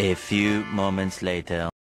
A few moments later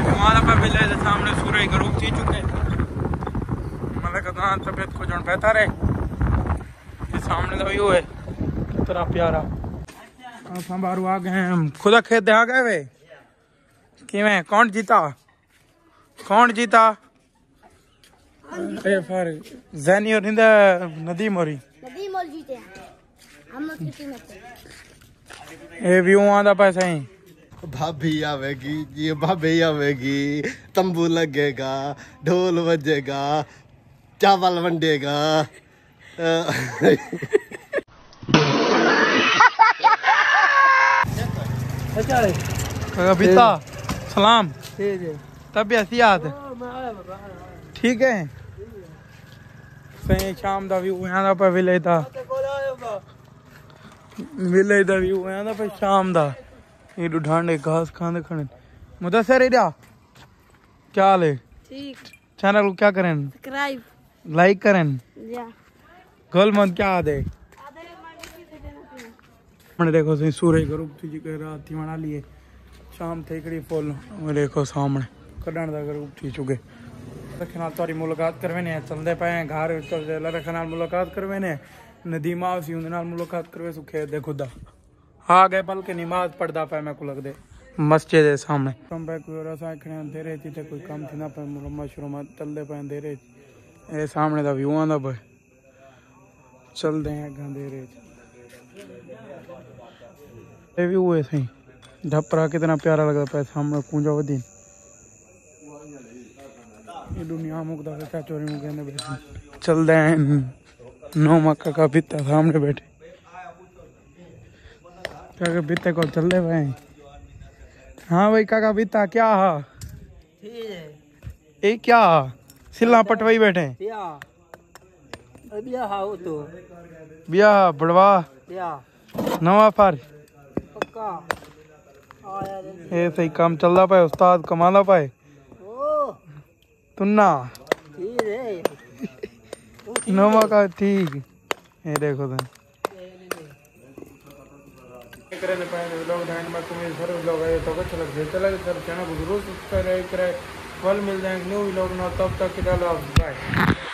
हमारा पे बिल्ले के सामने सूरज गरूब थी चुके मतलब कदा तबियत को जन बेहतर है ये सामने तो व्यू है कितना प्यारा हम बाहर आ गए हैं खुदा खेत दे आ गए वे किवें कौन जीता ए फिर ज़ैनी और निंदा नदीम और जीते हैं हम लोग की टीम थे ए व्यू आंदा पैसा ही भाभी आवेगी ये भाभी आवेगी तंबू लगेगा ढोल बजेगा चावल बंटेगा कविता सलाम तबीयत याद ठीक है सही शाम का व्यू आंदा पे विलेज का व्यू आंदा पे शाम का ये ढांडे घास खाने खाने मुदस्सिर इधर क्या हाल है ठीक चैनल को क्या करें सब्सक्राइब लाइक करें या गोल मन क्या आदे मैंने देखो सही सूरज गरूब थी जी रात थी बना लिए शाम थे कड़ी फुल देखो सामने कड़न का गरूब थी चुके रखे नाल तारी मुलाकात करवे ने चलते पे घर चलते रखे नाल मुलाकात करवे ने नदीमा सी उन नाल मुलाकात करवे सुखे दे खुदा आ गए पल के नमाज पढ़दा पे मैं को लग दे मस्जिद है सामने कम पे कोई और असा खणे अंधेरे थी ते कोई काम थी ना पे मशरूम चलते पे अंधेरे ए सामने दा व्यू आंदा पे चलते हैं अंधेरे ये व्यू है सही ढपरा कितना प्यारा लगता पे सामने कूंजा वदी ये दुनिया मुकदा के क्या चोरी मुके ने बैठे चलते हैं नौ मक्का का बित्ता सामने बैठे काका बित्ते को चल रहे भाई हाँ भाई काका बित्ता क्या हा ये क्या सिला पटवाई बैठे बिया बड़वा नवा फार ये सही काम चलता पाए उस्ताद कमाला पाए तुन्ना नवा का ठीक ये देखो तुम करने पाए लोग ध्यान में तुम्हें सर लोग आए तो अच्छा लग चला सर चैनल को जरूर सब्सक्राइब करें कल मिल जाएंगे न्यू व्लॉग ना तब तक के लिए बाय।